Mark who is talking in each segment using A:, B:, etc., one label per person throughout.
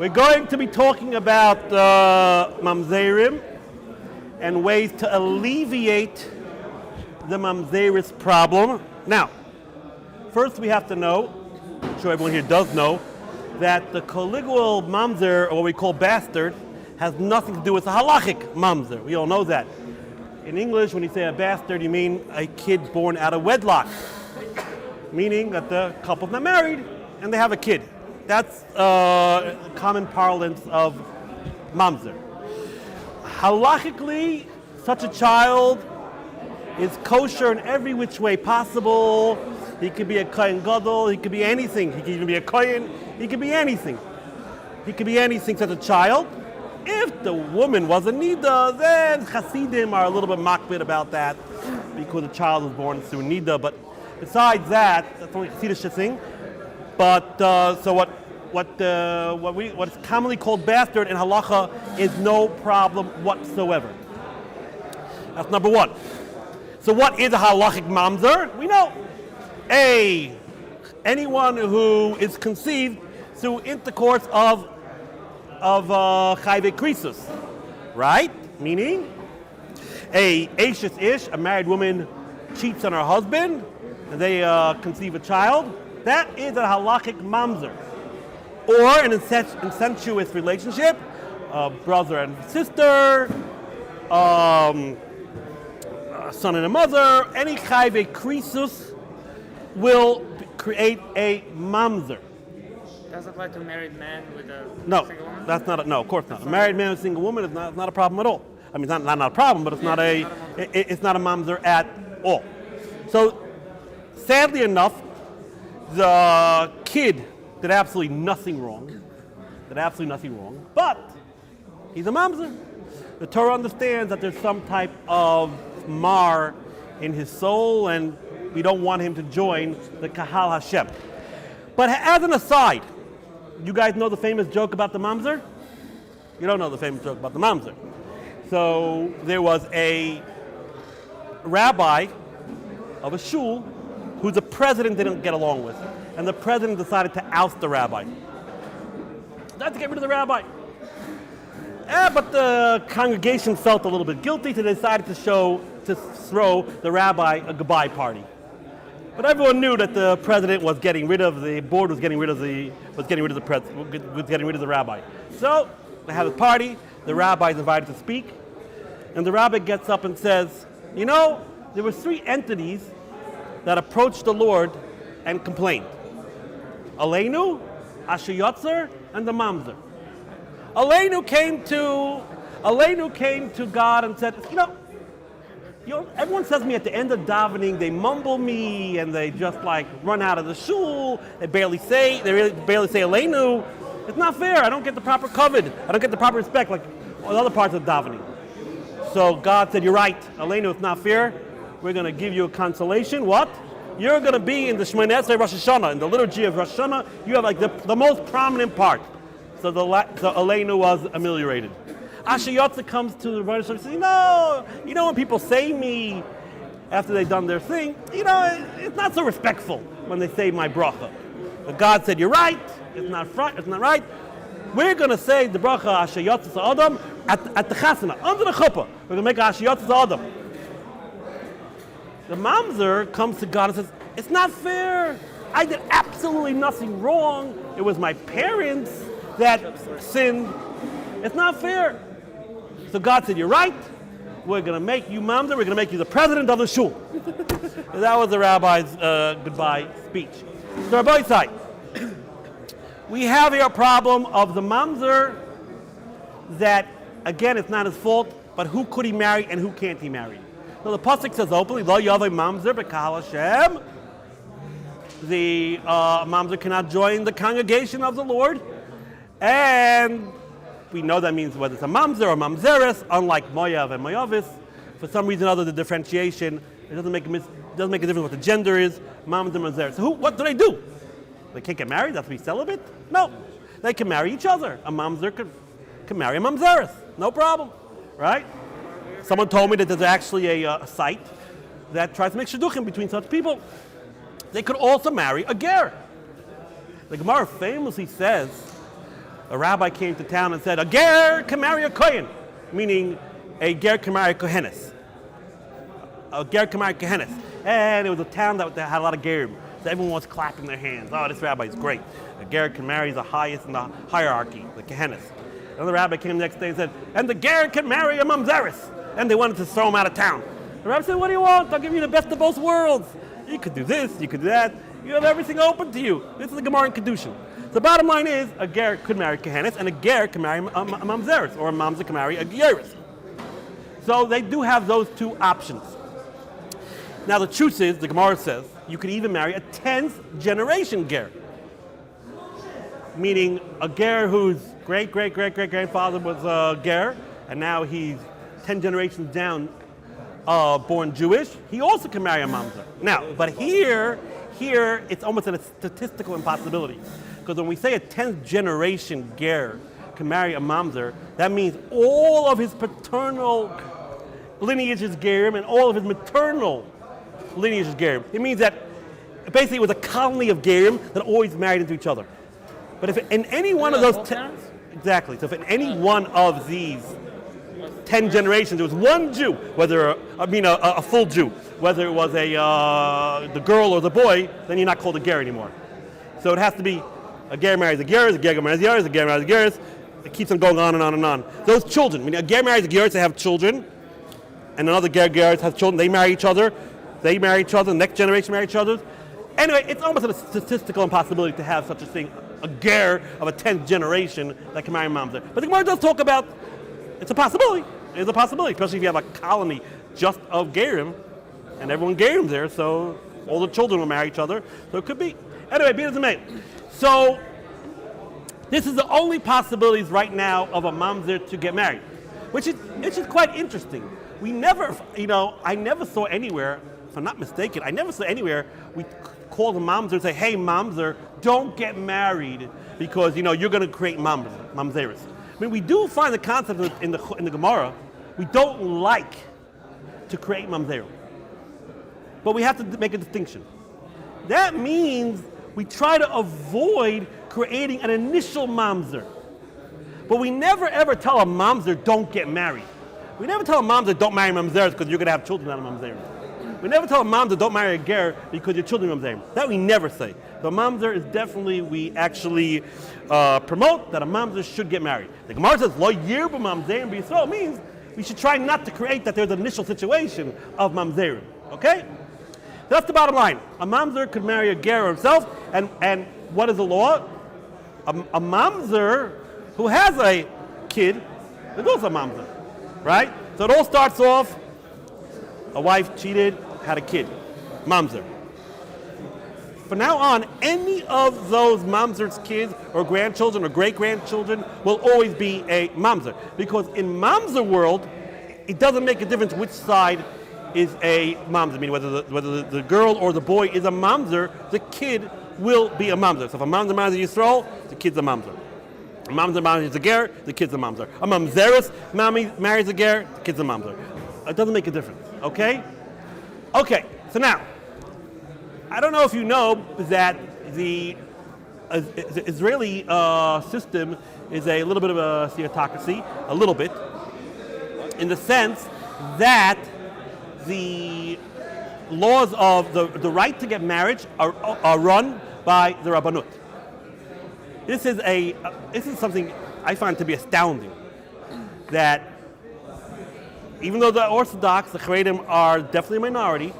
A: We're going to be talking about Mamzerim and ways to alleviate the Mamzeris problem. Now, first we have to know, I'm sure everyone here does know, that the colloquial Mamzer, or what we call bastard, has nothing to do with the halachic Mamzer. We all know that. In English, when you say a bastard, you mean a kid born out of wedlock, meaning that the couple's not married and they have a kid. That's common parlance of Mamzer. Halachically, such a child is kosher in every which way possible. He could be a kohen gadol, he could be anything. He could even be a kohen, he could be anything. He could be anything, such a child. If the woman was a nida, then Hasidim are a little bit makbid about that because the child was born through nida. But besides that, that's only a Hasidic thing. But so what is commonly called bastard in halacha is no problem whatsoever. That's number one. So what is a halachic mamzer? We know anyone who is conceived through intercourse of chayve krisus, right? Meaning a ashes ish, a married woman cheats on her husband, and they conceive a child. That is a halachic mamzer. Or an incestuous relationship, brother and sister, son and a mother, any chayve krisus will create a mamzer.
B: Does it apply to a married man with a single woman?
A: No, of course not. A married man with a single woman is not a problem at all. I mean, it's not a problem, but it's not a mamzer at all. So, sadly enough, the kid did absolutely nothing wrong, but he's a mamzer. The Torah understands that there's some type of mar in his soul, and we don't want him to join the Kahal Hashem. But as an aside, you guys know the famous joke about the mamzer? You don't know the famous joke about the mamzer. So there was a rabbi of a shul who the president didn't get along with. And the president decided to oust the rabbi. Not to get rid of the rabbi. But the congregation felt a little bit guilty, so they decided to throw the rabbi a goodbye party. But everyone knew that the president was getting rid of the board, was getting rid of the rabbi. So they have a party. The rabbi is invited to speak, and the rabbi gets up and says, "You know, there were three entities that approached the Lord and complained: Aleinu, Asher Yotzer, and the Mamzer. Aleinu came to God and said, you know, everyone says to me at the end of davening, they mumble me and they just like run out of the shul. They barely say Aleinu. It's not fair. I don't get the proper covet. I don't get the proper respect like all other parts of davening. So God said, you're right. Aleinu, it's not fair. We're going to give you a consolation. What? You're going to be in the Shemoneh Esrei Rosh Hashanah, in the liturgy of Rosh Hashanah. You have like the most prominent part. So Aleinu was ameliorated. Asher Yotzer comes to the Rosh Hashanah and says, you know when people say me after they've done their thing, it's not so respectful when they say my bracha. But God said, you're right. It's not right. We're going to say the bracha Asher Yotzer Adam at the chasana, under the chuppah. We're going to make Asher Yotzer Adam. The mamzer comes to God and says, it's not fair. I did absolutely nothing wrong. It was my parents that sinned. It's not fair. So God said, you're right. We're going to make you mamzer. We're going to make you the president of the shul. That was the rabbi's goodbye speech. So Rabbi side, we have here a problem of the mamzer that, again, it's not his fault, but who could he marry and who can't he marry? So the pasuk says openly, "Lo yavei mamzer b'kahal Hashem." The mamzer cannot join the congregation of the Lord, and we know that means whether it's a mamzer or mamzeres. Unlike moyav and moyavis, for some reason or other, the differentiation it doesn't make a difference what the gender is. Mamzer, mamzeres. So what do? They can't get married. They have to be celibate? No, they can marry each other. A mamzer can marry a mamzeres, no problem, right? Someone told me that there's actually a site that tries to make shidduchim between such people. They could also marry a ger. The Gemara famously says a rabbi came to town and said, a ger can marry a kohen, meaning a ger can marry a kohenes. A ger can marry a kohenes. And it was a town that had a lot of gerim. So everyone was clapping their hands. Oh, this rabbi is great. A ger can marry the highest in the hierarchy, the kohenes. Another rabbi came the next day and said, and the ger can marry a mamzeris. And they wanted to throw him out of town. The rabbi said, what do you want? I'll give you the best of both worlds. You could do this, you could do that. You have everything open to you. This is the Gemara in Kedushin. The bottom line is, a ger could marry kohenes, and a ger can marry a mamzeris, or a mamzer can marry a geris. So they do have those two options. Now the truth is, the Gemara says, you could even marry a 10th generation ger. Meaning a ger whose great-great-great-great-grandfather was a ger, and now he's 10 generations down born Jewish, he also can marry a mamzer. Now, but here it's almost a statistical impossibility. Because when we say a 10th generation ger can marry a mamzer, that means all of his paternal lineage is gerim and all of his maternal lineage is gerim. It means that basically it was a colony of gerim that always married into each other. But if in any one of those exactly, so if in any one of these 10 generations there was one Jew, whether a full Jew, whether it was the girl or the boy, then you're not called a ger anymore. So it has to be a ger marries a geris, a ger marries a geris, a ger marries a geris. It keeps on going on and on and on. Those children, a ger marries a geris, they have children, and another geris has children. They marry each other. The next generation marry each other. Anyway, it's almost a statistical impossibility to have such a thing, a ger of a 10th generation that can marry a mamzer. But the Gemara does talk about it's a possibility. It's a possibility, especially if you have a colony just of gerim, and everyone gerim there, so all the children will marry each other. So it could be. Anyway, be it as it may. So this is the only possibilities right now of a mamzer to get married, which is quite interesting. We never, I never saw anywhere, if I'm not mistaken, we call the mamzer and say, hey mamzer, don't get married because you're going to create mamzeris. I mean, we do find the concept in the Gemara. We don't like to create mamzerim, but we have to make a distinction. That means we try to avoid creating an initial mamzer, but we never ever tell a mamzer don't get married. We never tell a mamzer don't marry mamzeris because you're going to have children out of mamzerim. We never tell a mamzer don't marry a ger because your children are mamzerim. That we never say. The mamzer is definitely, we actually promote that a mamzer should get married. The Gemara says, lo yirbu mamzerim b'Yisrael means we should try not to create that there's an initial situation of mamzerim. Okay? That's the bottom line. A mamzer could marry a ger himself, and what is the law? A mamzer who has a kid is also a mamzer, right? So it all starts off, a wife cheated, had a kid, mamzer. From now on, any of those mamzer's kids or grandchildren or great-grandchildren will always be a mamzer. Because in mamzer world, it doesn't make a difference which side is a mamzer. I mean, whether the girl or the boy is a mamzer, the kid will be a mamzer. So if a mamzer marries a Yisrael, the kid's a mamzer. A mamzer marries a ger, the kid's a mamzer. A mamzeris marries a ger, the kid's a mamzer. It doesn't make a difference, okay? Okay, so now, I don't know if you know that the Israeli system is a little bit of a theocracy, a little bit, in the sense that the laws of the right to get marriage are run by the Rabbanut. This is something I find to be astounding, that even though the Orthodox, the Charedim, are definitely a minority,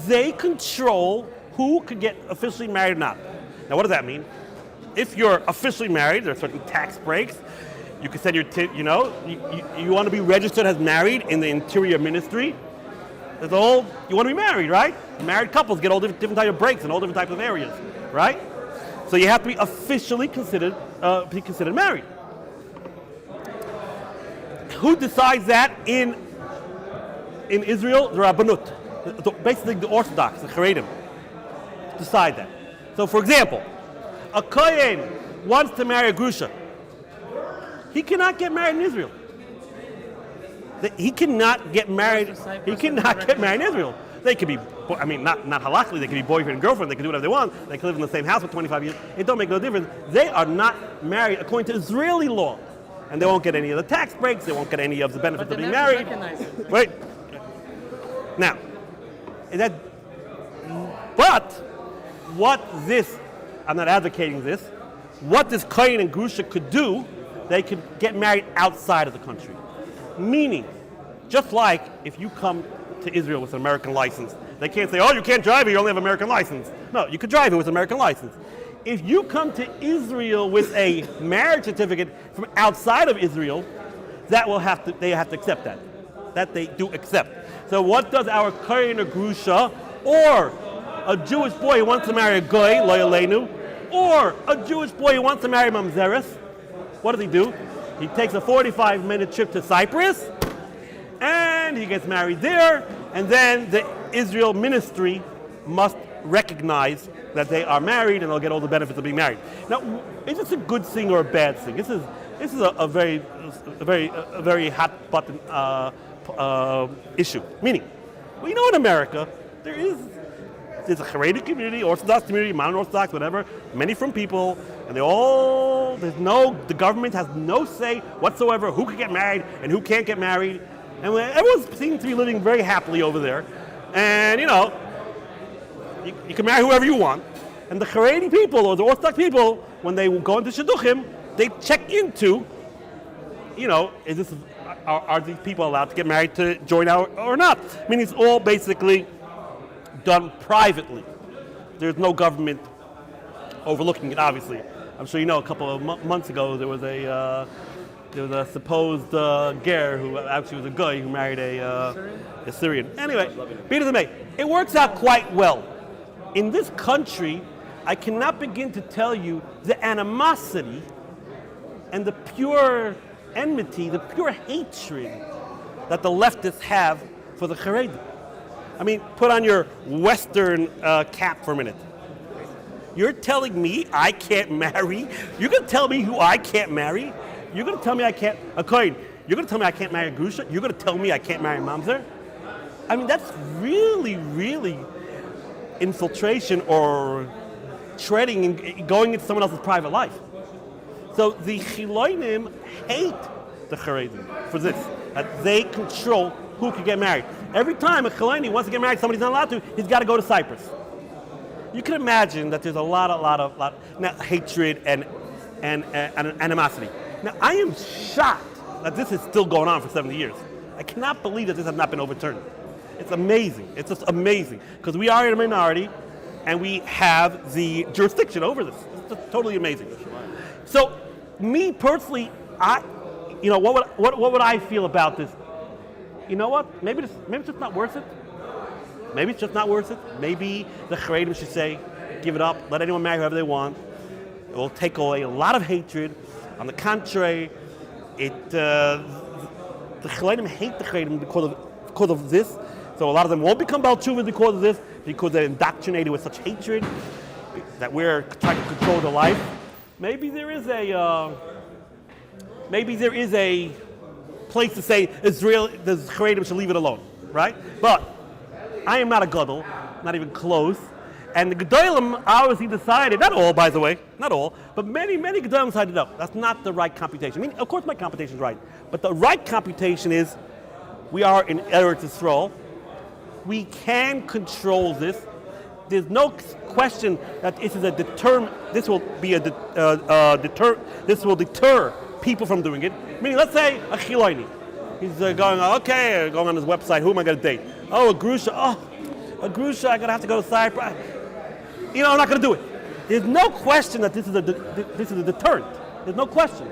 A: they control who could get officially married or not. Now, what does that mean? If you're officially married, there are certain tax breaks. You can send you want to be registered as married in the Interior Ministry. You want to be married, right? Married couples get all different types of breaks in all different types of areas, right? So you have to be officially considered married. Who decides that in Israel? The Rabbanut, basically the Orthodox, the Charedim, decide that. So, for example, a Kohen wants to marry a Grusha. He cannot get married in Israel. He cannot get married. He cannot get married in Israel. They could be I mean, not halachically, they can be boyfriend and girlfriend, they can do whatever they want, they can live in the same house for 25 years, it don't make no difference. They are not married according to Israeli law. And they won't get any of the tax breaks, they won't get any of the benefits of being married. Right? Now, but what this, I'm not advocating this, what this Kohen and Grusha could do, they could get married outside of the country. Meaning, just like if you come to Israel with an American license, they can't say, oh, you can't drive here, you only have an American license. No, you could drive here with an American license. If you come to Israel with a marriage certificate from outside of Israel, they have to accept that. That they do accept. So what does our Kohen or Grusha, or a Jewish boy who wants to marry a Goy, lo yaleinu, or a Jewish boy who wants to marry Mamzeres, what does he do? He takes a 45-minute trip to Cyprus, and he gets married there, and then the Israel ministry must recognize that they are married, and they'll get all the benefits of being married. Now, is this a good thing or a bad thing? This is a very hot button issue. Meaning, we know in America there's a Haredi community, Orthodox community, modern Orthodox, whatever, many from people, and the government has no say whatsoever who can get married and who can't get married, and everyone seems to be living very happily over there. And you can marry whoever you want. And the Haredi people or the Orthodox people, when they go into Shidduchim, they check into, are these people allowed to get married to join out or not? I mean, it's all basically done privately. There's no government overlooking it, obviously. I'm sure you know a couple of months ago there was a supposed ger who actually was a guy who married a Syrian. Anyway, be it as it may, it works out quite well. In this country, I cannot begin to tell you the animosity and the pure enmity, the pure hatred that the leftists have for the Haredi. I mean, put on your Western cap for a minute. You're telling me I can't marry? You're going to tell me who I can't marry? You're going to tell me I can't, a Kohen, you're going to tell me I can't marry a Grusha? You're going to tell me I can't marry Mamzer? I mean, that's really, really infiltration or treading and going into someone else's private life. So the Chilonim hate the Haredim for this, that they control who can get married. Every time a Chiloni wants to get married, somebody's not allowed to, he's got to go to Cyprus. You can imagine that there's a lot of hatred and animosity. Now, I am shocked that this is still going on for 70 years. I cannot believe that this has not been overturned. It's amazing. It's just amazing. Because we are in a minority, and we have the jurisdiction over this. It's just totally amazing. So, me personally, what would I feel about this? You know what? Maybe it's just not worth it. Maybe it's just not worth it. Maybe the Haredim should say, give it up, let anyone marry whoever they want. It will take away a lot of hatred. On the contrary, the Haredim hate the Haredim because of this. So a lot of them won't become Baal Teshuvah because of this, because they're indoctrinated with such hatred that we're trying to control their life. Maybe there is a place to say Israel, the Haredim should leave it alone, right? But I am not a gadol, not even close. And the Gedolim obviously decided, not all by the way, not all, but many Gedolim decided, no, that's not the right computation. I mean, of course my computation is right, but the right computation is we are in Eretz Yisrael. We can control this. There's no question that this will deter people from doing it. Meaning, let's say a Chiloni. He's going on his website, who am I going to date? Oh, a Grusha. I'm going to have to go to Cyprus. I'm not going to do it. There's no question that this is a deterrent. There's no question.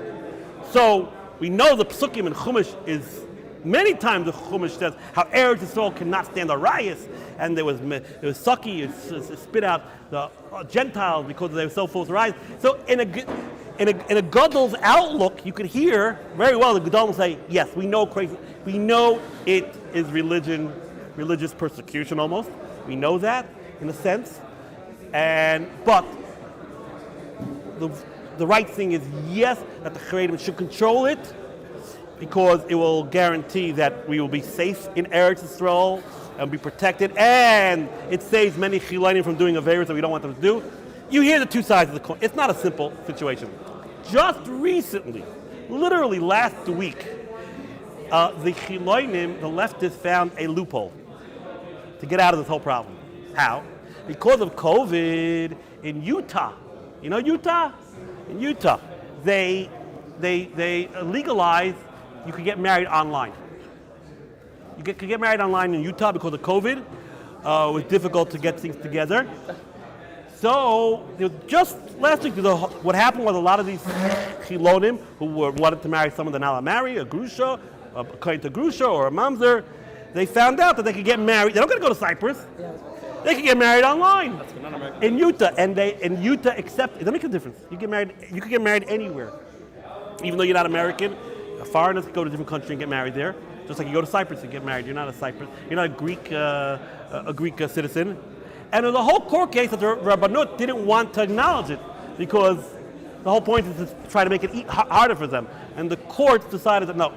A: So we know the Psukim in Chumash is, many times the Chumash says how Eretz Yisrael cannot stand the riots, and there was Saki, it spit out the Gentiles because they were so full of riots. So in a Gadol's outlook, you could hear very well the Gadol will say, yes, we know it is religious persecution almost. We know that in a sense, but the right thing is yes, that the Haredim should control it. because it will guarantee that we will be safe in Eretz Yisrael and be protected, and it saves many chilayim from doing aveiros that we don't want them to do. You hear the two sides of the coin. It's not a simple situation. Just recently, literally last week, the chilayim, the leftists, found a loophole to get out of this whole problem. How? Because of COVID in Utah. You know Utah? In Utah, they legalized you could get married online. You could get married online in Utah because of COVID. It was difficult to get things together. So just last week, what happened was a lot of these chilonim who wanted to marry someone they're not allowed to marry, a grusha, according to grusha or a mamzer, they found out that they could get married. They don't got to go to Cyprus. They could get married online in Utah, and Utah accept. It doesn't make a difference. You get married. You could get married anywhere, even though you're not American. Foreigners can go to a different country and get married there. Just like you go to Cyprus and get married. You're not a Cyprus. You're not a Greek citizen. And there's a whole court case that the Rabbanut didn't want to acknowledge it because the whole point is to try to make it harder for them. And the courts decided that no,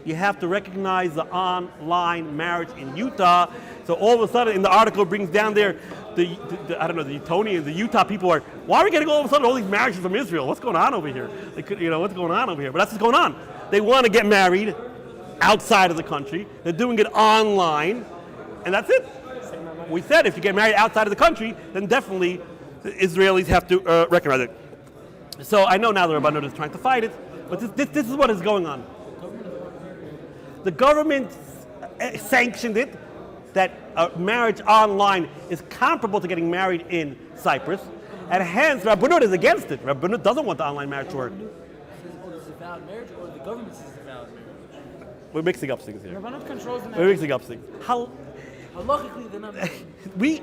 A: you have to recognize the online marriage in Utah. So all of a sudden, in the article, it brings down there the Utonians, the Utah people are. Why are we getting all of a sudden all these marriages from Israel? What's going on over here? What's going on over here? But that's what's going on. They want to get married outside of the country. They're doing it online, and that's it. We said if you get married outside of the country, then definitely the Israelis have to recognize it. So I know now the Rabbanut is trying to fight it, but this is what is going on. The government sanctioned it, that marriage online is comparable to getting married in Cyprus, and hence Rabbanut is against it. Rabbanut doesn't want the online marriage to work.
C: Is it valid marriage, or the government says it's a valid marriage?
A: We're mixing up things here.
C: Rabbanut controls the marriage.
A: We're mixing up things.
C: Halachically, they're not married.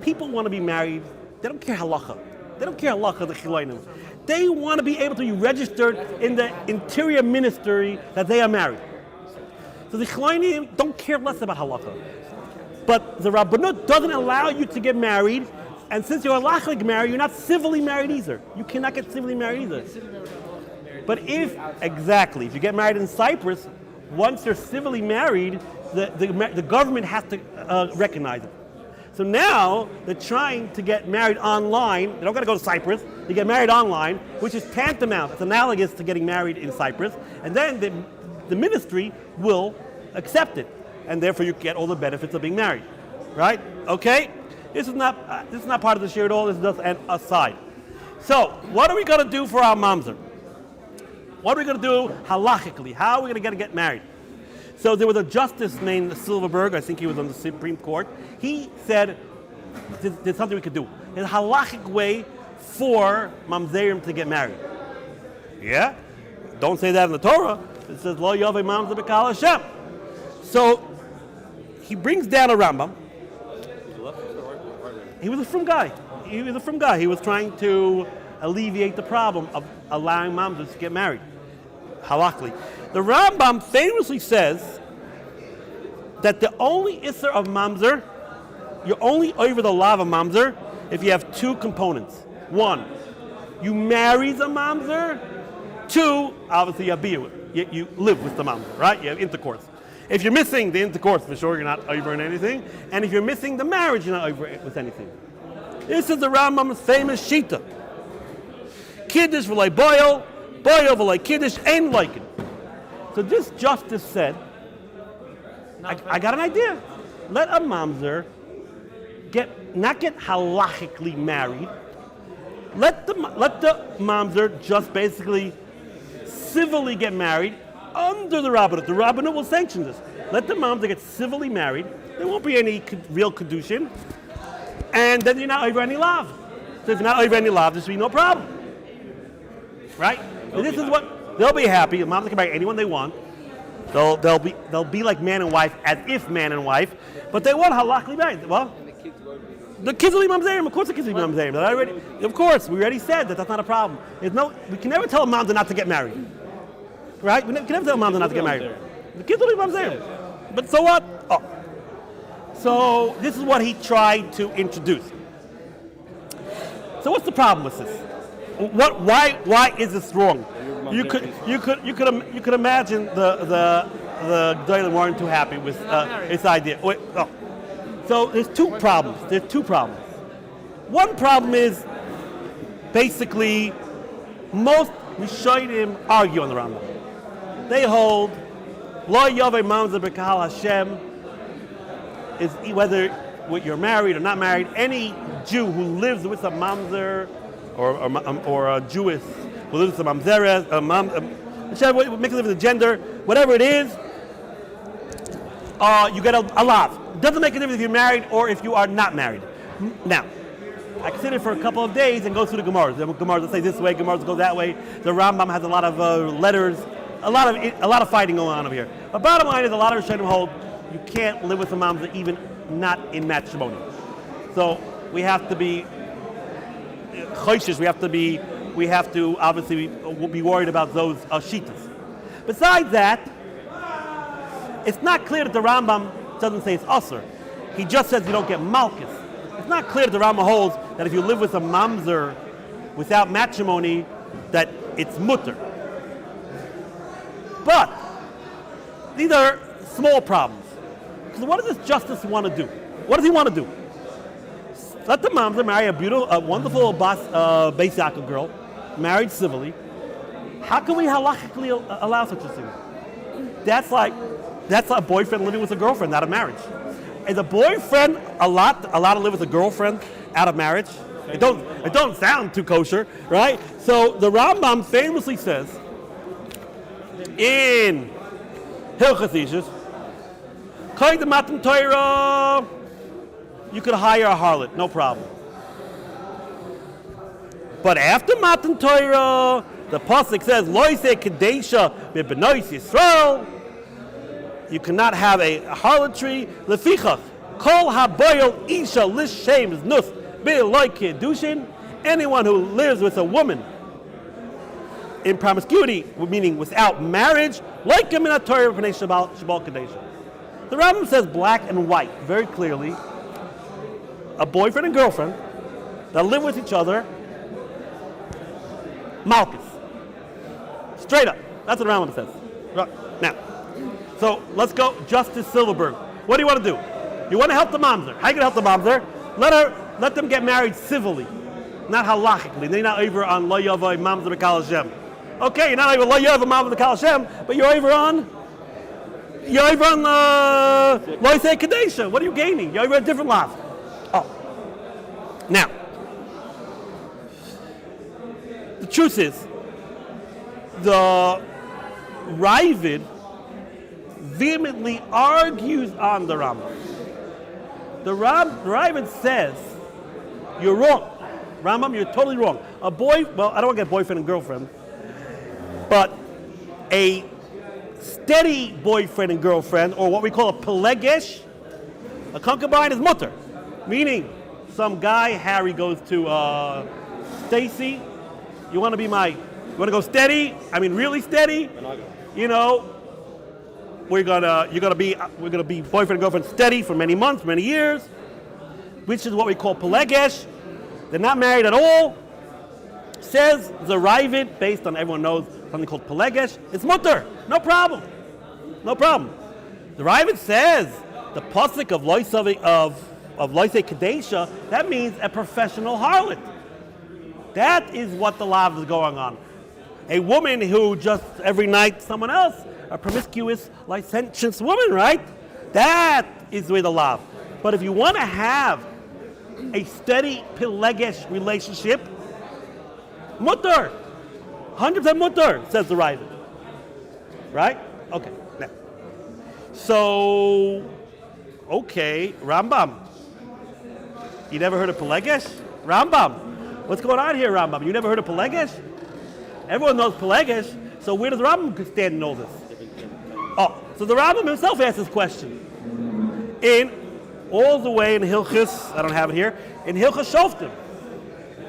A: People want to be married. They don't care halacha. They don't care halacha, the chilayim. They want to be able to be registered in the interior ministry that they are married. So the chilayim don't care less about halacha. But the Rabbanut doesn't allow you to get married, and since you're halachically married, you're not civilly married either. You cannot get civilly married either. But if you get married in Cyprus, once you're civilly married, the government has to recognize it. So now they're trying to get married online. They don't got to go to Cyprus. They get married online, which is tantamount. It's analogous to getting married in Cyprus. And then the ministry will accept it, and therefore you get all the benefits of being married, right? Okay. This is not part of the shir at all. This is just an aside. So what are we going to do for our mamzer? What are we going to do halachically? How are we going to get married? So there was a justice named Silverberg, I think he was on the Supreme Court. He said there's something we could do. There's a halachic way for mamzerim to get married. Yeah? Don't say that in the Torah. It says, Lo yovei mamzer b'kal Hashem. So he brings down a Rambam. He was a frum guy. He was trying to alleviate the problem of allowing mamzers to get married. Halachically. The Rambam famously says that the only isser of mamzer, you're only over the law of mamzer if you have two components. One, you marry the mamzer. Two, obviously you live with the mamzer, right? You have intercourse. If you're missing the intercourse, for sure you're not over in anything. And if you're missing the marriage, you're not over with anything. This is the Rambam's famous shita. Kiddush v'lay boil v'lay kiddush, ain't like it. So this justice said, I got an idea. Let a mamzer not get halachically married. Let the mamzer just basically civilly get married under the Rabbinut. The Rabbinut will sanction this. Let the mamzer get civilly married. There won't be any real kedushin. And then you're not over any lav. So if you're not over any lav, there should be no problem. Right? This is what they'll be happy. The mamzer can marry anyone they want. They'll be like man and wife, as if man and wife, but they want halachically married. Well, the kids will be mamzerim. Of course, the kids will be mamzerim. Of course, we already said that that's not a problem. We can never tell a mamzer not to get married, right? We can never tell a mamzer not to get married. The kids will be mamzerim. But so what? Oh. So this is what he tried to introduce. So what's the problem with this? Why is this wrong? you could imagine the Gdolim weren't too happy with its idea. Wait, oh. So there's two problems. One problem is basically most Rishonim argue on the Rambam. They hold Lo Yaveh Mamzer B'Kahal Hashem is whether you're married or not married. Any Jew who lives with a Mamzer or a Jewess who lives with a Mamzeret, whichever mix it with the gender, whatever it is, you get a lav. Doesn't make a difference if you're married or if you are not married. Now, I can sit here for a couple of days and go through the Gemaras. The Gemaras that say this way, Gemaras go that way. The Rambam has a lot of letters, a lot of fighting going on over here. But bottom line is, a lot of Rishonim hold you can't live with a mamzer even not in matrimony. So we have to be choishes. We have to obviously be worried about those shitas. Besides that, it's not clear that the Rambam doesn't say it's usur. He just says you don't get malchus. It's not clear that the Rambam holds that if you live with a mamzer without matrimony, that it's mutter. But these are small problems. Because what does this justice want to do? What does he want to do? Let the mamzer marry a wonderful Beis Yaakov girl, married civilly. How can we halachically allow such a thing? That's a boyfriend living with a girlfriend out of marriage. Is a boyfriend allowed to live with a girlfriend out of marriage? It don't sound too kosher, right? So the Rambam famously says in Hilchos Ishus, Koi de Matan Torah, you could hire a harlot, no problem. But after Matan Torah, the pasuk says, Loisei Kadesha B'Benois Yisrael. You cannot have a harlotry. Lefichach, Kol Haboyel Isha Lishem Nus Be'Eloi Kedushin. Anyone who lives with a woman in promiscuity, meaning without marriage, like him in a Torah B'nei Shabal Kadesha. The Rambam says black and white very clearly. A boyfriend and girlfriend that live with each other, malchus. Straight up. That's what the Rambam says. Right. Now, so let's go, Justice Silverberg. What do you want to do? You want to help the mamzer. How are you going to help the mamzer? Let them get married civilly, not halachically. They're not over on Lo Yaveh Mamzer B'Kahal Hashem. Okay, you're not over Lo Yaveh Mamzer B'Kahal Hashem, but you're over on Loisei Kadesha. What are you gaining? You're over a different law. Oh. Now, the truth is, the Ravid vehemently argues on the Rambam. The Ravid says, you're wrong. Rambam, you're totally wrong. I don't want to get boyfriend and girlfriend, but a steady boyfriend and girlfriend, or what we call a Pelegish, a concubine is mutter. Meaning, some guy, Harry, goes to Stacy, you want to go steady? I mean, really steady? You know, we're gonna be boyfriend and girlfriend steady for many months, many years, which is what we call Pelegish. They're not married at all. Says the Ravid, based on everyone knows something called Pelegish, it's mutter, no problem. The Ravid says the pasuk of Loisei Kadesha, that means a professional harlot. That is what the lav is going on. A woman who just every night someone else, a promiscuous, licentious woman, right? That is with the lav. But if you want to have a steady Pelegish relationship, mutter, 100% mutter, says the Ravid. Right? Okay. Now, so, okay, Rambam. You never heard of Pelegish? Rambam. What's going on here, Rambam? You never heard of Pelegish? Everyone knows Pelegish, so where does the Rambam stand in all this? Oh, so the Rambam himself asked this question. All the way in Hilchos, I don't have it here, in Hilchos Shoftim.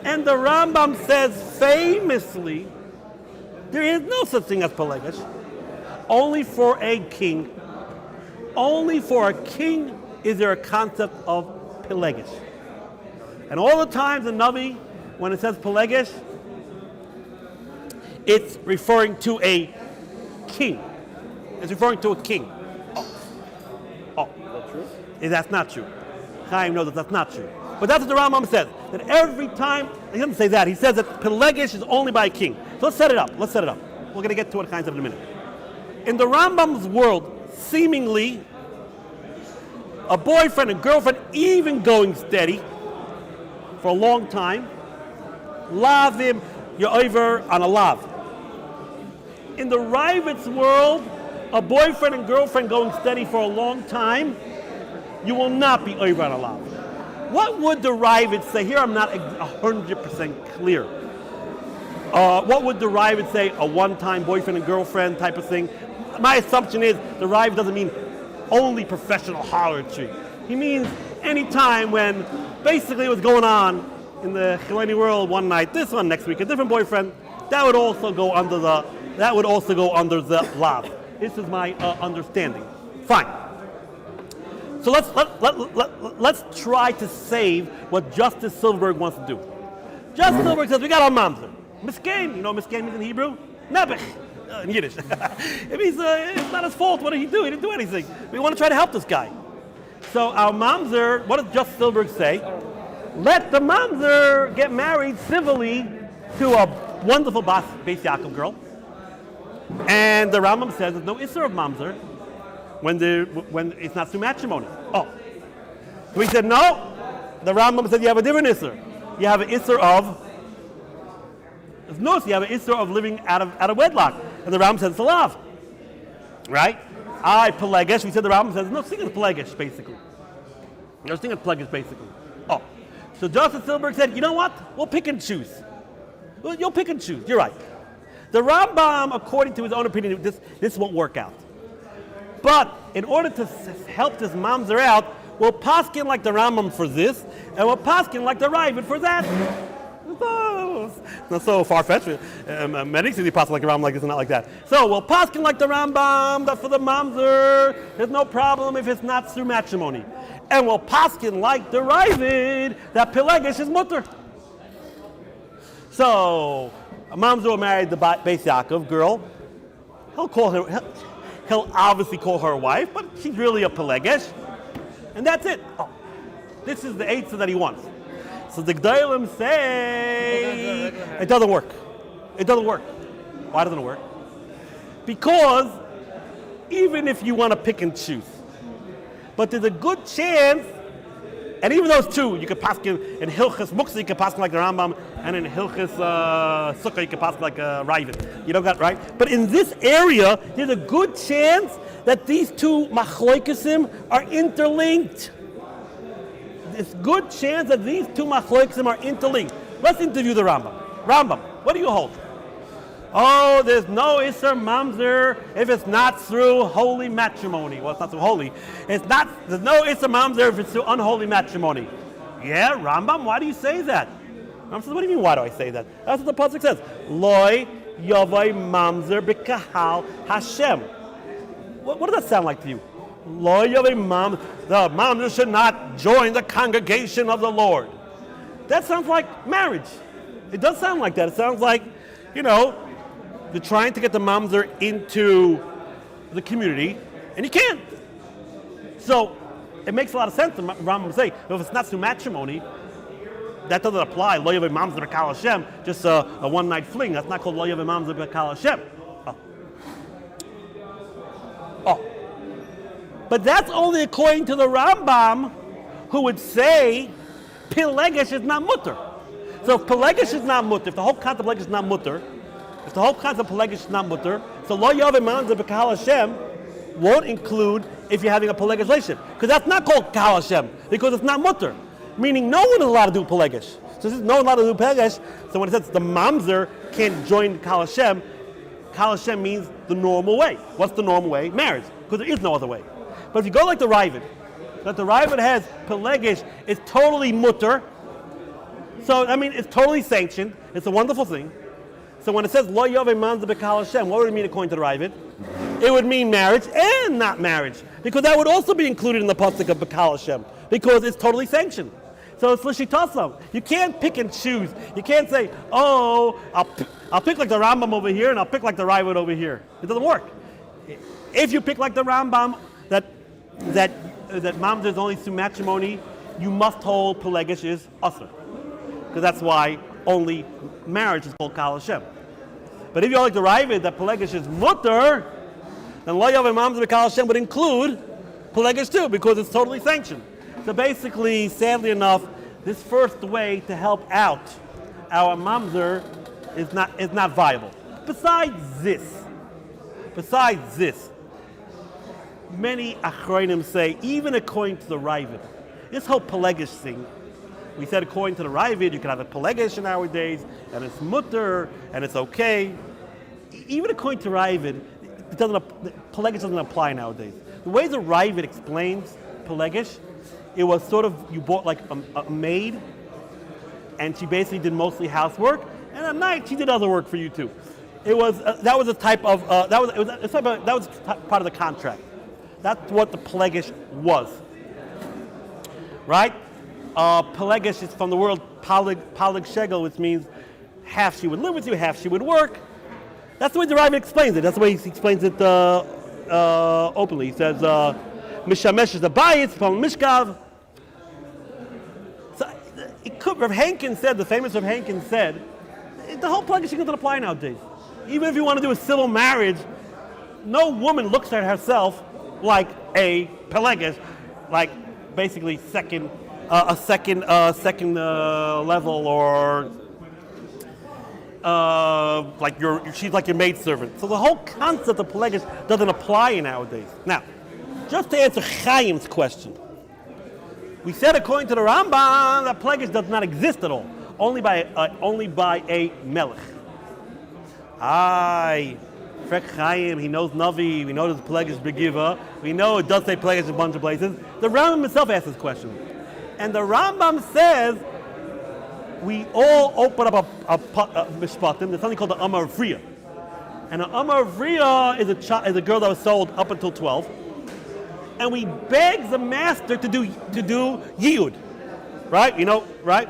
A: And the Rambam says famously, there is no such thing as Pelegish. Only for a king. Only for a king is there a concept of Pelegish. And all the times in Navi, when it says Pelegish, it's referring to a king. It's referring to a king. Oh.
D: Is that true?
A: That's not true. Chaim knows that that's not true. But that's what the Rambam says. That every time, he doesn't say that. He says that Pelegish is only by a king. So let's set it up. We're going to get to what Chaim said in a minute. In the Rambam's world, seemingly, a boyfriend and girlfriend, even going steady for a long time, lavim, you're over on a lav. In the Ravid's world, a boyfriend and girlfriend going steady for a long time, you will not be over on a lav. What would the Ravid say? Here I'm not 100% clear. What would the Ravid say? A one-time boyfriend and girlfriend type of thing? My assumption is the Ravid doesn't mean only professional harlotry. He means any time when basically what's going on in the Chileni world one night, this one next week, a different boyfriend, that would also go under the lav. This is my understanding. Fine. So let's try to save what Justice Silverberg wants to do. Justice Silverberg says we got our Mamzer. Miskein, you know what Miskein means in Hebrew? Nebech, in Yiddish. It means it's not his fault. What did he do? He didn't do anything. We want to try to help this guy. So our Mamzer, what does Justice Silverberg say? Let the Mamzer get married civilly to a wonderful Beis Yaakov girl. And the Rambam says there's no Isser of Mamzer when it's not through matrimony. Oh. So he said, no. The Rambam said you have a different Isser. You have an Isser of, you have an Isser of living out of wedlock. And the Rambam says it's a lav. Right? Pelegish. We said the Rambam says, no, sing it's Pelegish, basically. You're singing Pelegish, basically. Oh. So Justice Silberg said, you know what? We'll pick and choose. You'll pick and choose. You're right. The Rambam, according to his own opinion, this won't work out. But in order to help this Mamzer out, we'll paskin like the Rambam for this, and we'll paskin like the Ravid for that. It's not so far-fetched. Many things you paskin like the Rambam like this and not like that. So we'll paskin like the Rambam that for the Mamzer, there's no problem if it's not through matrimony. And we'll paskin like the Ravid that Pelegish is mutter. So Mamzer will marry the Beis Yaakov girl. He'll obviously call her a wife, but she's really a Pelegish. And that's it. Oh, this is the eitzah that he wants. So the Gdolim say it doesn't work. It doesn't work. Why doesn't it work? Because even if you want to pick and choose, but there's a good chance, and even those two, you could pass in Hilchas Muksa, you could pass like the Rambam, and in Hilchas Sukkah, you could pass like Ravid. You don't got right? But in this area, there's a good chance that these two machloikesim are interlinked. There's a good chance that these two machloikesim are interlinked. Let's interview the Rambam. Rambam, what do you hold? Oh, there's no Isser Mamzer if it's not through holy matrimony. Well, it's not through holy. There's no Isser Mamzer if it's through unholy matrimony. Yeah, Rambam, why do you say that? Rambam says, what do you mean, why do I say that? That's what the pasuk says. Loi yavai Mamzer b'kahal Hashem. What does that sound like to you? Loi yavai Mamzer. The Mamzer should not join the congregation of the Lord. That sounds like marriage. It does sound like that. It sounds like, you're trying to get the Mamzer into the community, and you can't. So it makes a lot of sense to Rambam say, if it's not through matrimony, that doesn't apply. Lo yavei Mamzer b'kal Hashem, just a one-night fling. That's not called Lo yavei Mamzer b'kal Hashem. Oh. But that's only according to the Rambam, who would say Pelegish is not mutter. So if Pelegish is not mutter, if the whole concept of Pelegish is not mutter, if the whole concept of Pelegish is not mutter, so Lo Yaveh Mamzer b'Kahal Hashem won't include if you're having a Pelegish relationship. Because that's not called Kahal Hashem, because it's not mutter. Meaning no one is allowed to do Pelegish. So since no one is allowed to do Pelegish, so when it says the Mamzer can't join Kahal Hashem means the normal way. What's the normal way? Marriage. Because there is no other way. But if you go like the Ravid, that the Ravid has Pelegish, it's totally mutter. So, it's totally sanctioned. It's a wonderful thing. So when it says Lo Yaveh Mamzer b'Kahal Hashem, what would it mean according to the Ravid? It would mean marriage and not marriage. Because that would also be included in the pasuk of b'Kahal Hashem. Because it's totally sanctioned. So it's l'shitasam. You can't pick and choose. You can't say, oh, I'll pick like the Rambam over here and I'll pick like the Ravid over here. It doesn't work. If you pick like the Rambam, that Mamzer is only through matrimony, you must hold Pelegish is Asr. Because that's why only marriage is called Kal Hashem. But if you like the Ravid that Pelegish is Mutter, then Lo Yav and Mamzer Kal Hashem would include Pelegish too, because it's totally sanctioned. So basically, sadly enough, this first way to help out our Mamzer is not viable. Besides this, many Achronim say, even according to the Ravid, this whole Pelegish thing, we said according to the Ravid, you can have a Pelegish nowadays, and it's mutter, and it's okay. Even according to Ravid, Pelegish doesn't apply nowadays. The way the Ravid explains Pelegish, it was sort of, you bought like a maid, and she basically did mostly housework, and at night she did other work for you too. It was that was a type of that was part of the contract. That's what the Pelegish was, right? Pelegish is from the word Pelig Shegel, which means half she would live with you, half she would work. That's the way the Rabbi explains it. That's the way he explains it openly. He says, "Mishamesh is a bayis from Mishkav." So it could. Rav Henkin said, the famous Rav Henkin said, the whole Pelegish doesn't apply nowadays. Even if you want to do a civil marriage, no woman looks at herself like a Pelegish, like basically second level, or she's like your maidservant. So the whole concept of Pelegish doesn't apply nowadays. Now, just to answer Chaim's question, we said according to the Rambam that Pelegish does not exist at all, only by a melech. Frek Chaim, he knows Navi, we know there's Pelegish Begiva, we know it does say Pelegish in a bunch of places. The Rambam himself asked this question. And the Rambam says, we all open up a mishpatim, there's something called the Amar Vriya. And an Amar Vriya is a girl that was sold up until 12. And we beg the master to do Yiyud. Right? You know, right?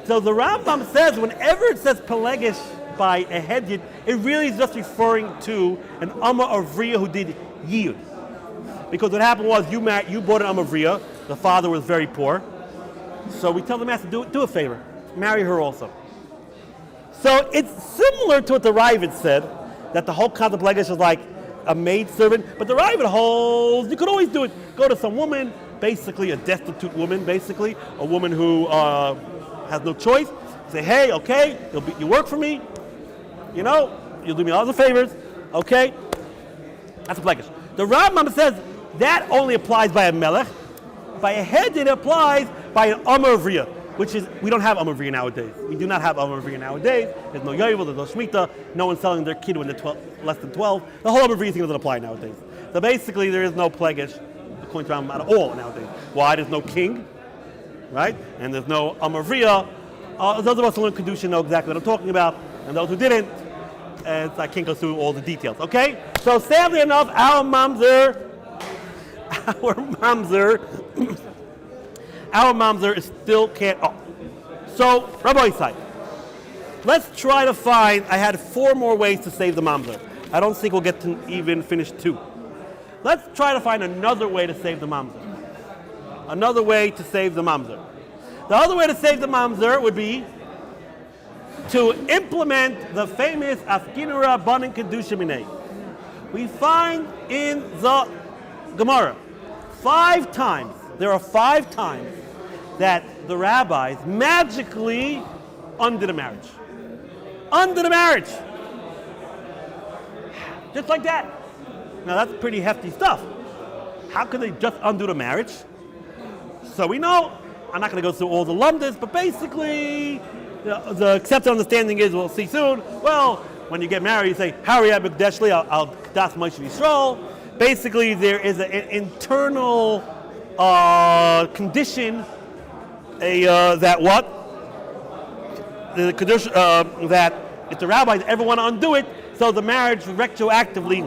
A: So the Rambam says, whenever it says Pelegish by a hedyot, it really is just referring to an Amar Avriya who did Yiyud. Because what happened was you bought an Amar Avriya, the father was very poor, so we tell the master, do a favor, marry her also. So it's similar to what the Ravid said, that the whole concept of Pelegish is like a maidservant, but the Ravid holds, you could always do it, go to some woman, basically a destitute woman, basically, a woman who has no choice, say, hey, okay, you work for me, you know, you'll do me all the favors, okay? That's a Pelegish. The Rambam says that only applies by a melech. By a head, it applies by an Amar Avriya, which is, we don't have Amar Avriya nowadays. We do not have Amar Avriya nowadays. There's no Yovel, there's no Shemitah, no one's selling their kid when they're less than 12. The whole Amar Avriya thing doesn't apply nowadays. So basically, there is no Pelegish, according to Rambam, at all nowadays. Why? There's no king, right? And there's no Amar Avriya. Those of us who learn Kedusha know exactly what I'm talking about, and those who didn't, I can't go through all the details, okay? So sadly enough, our Mamzer is still can't. Oh. So, Rabbi Isai, let's try to find, I had 4 more ways to save the Mamzer. I don't think we'll get to even finish 2. Let's try to find another way to save the Mamzer. Another way to save the Mamzer. The other way to save the Mamzer would be to implement the famous Afkinu Rabbanan Kedusha Minei. We find in the Gemara 5 times, there are 5 times that the rabbis magically undid a marriage. Undid a marriage. Just like that. Now that's pretty hefty stuff. How could they just undo the marriage? So we know, I'm not going to go through all the lumdas, but basically the accepted understanding is, we'll see soon, well, when you get married, you say, Harry Abikdeshli, I'll das Moshe Yisrael. Basically, there is an internal condition, that what? The condition that if the rabbis ever want to undo it, so the marriage retroactively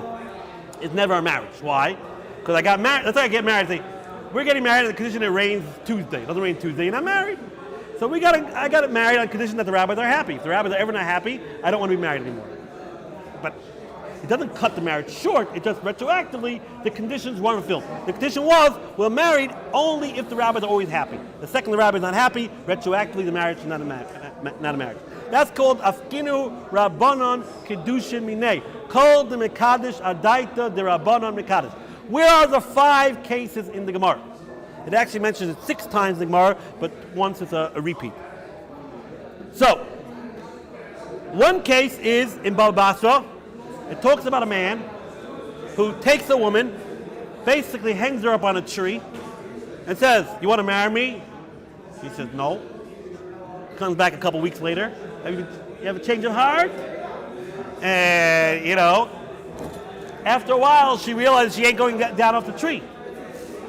A: is never a marriage. Why? Because I got married. Let's say I get married. I say, we're getting married on the condition it rains Tuesday. It doesn't rain Tuesday, you're not married. So I got it married on the condition that the rabbis are happy. If the rabbis are ever not happy, I don't want to be married anymore. But it doesn't cut the marriage short, it just retroactively, the conditions weren't fulfilled. The condition was, we're married only if the rabbis are always happy. The second the rabbi is not happy, retroactively the marriage is not a marriage. That's called Afkinu Rabbanon Kedushin Minei. Called the Mekadesh Adaita de Rabbanon Mekadesh. Where are the 5 cases in the Gemara? It actually mentions it 6 times in the Gemara, but once it's a repeat. So, one case is in Baba Basra. It talks about a man who takes a woman, basically hangs her up on a tree, and says, "You want to marry me?" She says, "No." Comes back a couple weeks later. You have a change of heart? And, after a while, she realizes she ain't going down off the tree.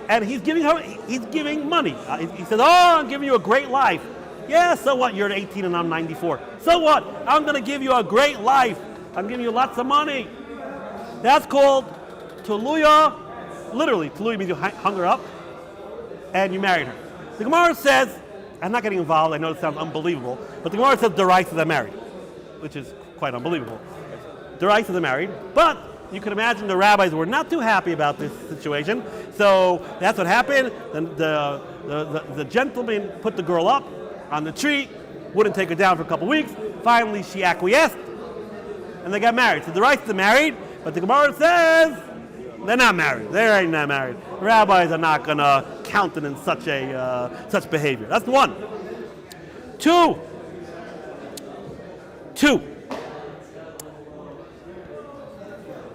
A: And he's giving money. He says, "Oh, I'm giving you a great life." "Yeah, so what? You're 18 and I'm 94. So what? I'm going to give you a great life. I'm giving you lots of money." That's called Tuluya. Literally, Tuluya means you hung her up and you married her. The Gemara says, I'm not getting involved, I know it sounds unbelievable, but the Gemara says Deraisa they're married, which is quite unbelievable. Deraisa they're married, but you can imagine the rabbis were not too happy about this situation, so that's what happened. The gentleman put the girl up on the tree, wouldn't take her down for a couple weeks. Finally, she acquiesced, and they got married. So the Deraisa are married, but the Gemara says they're not married. They ain't not married. The rabbis are not going to countenance such behavior. That's one. Two.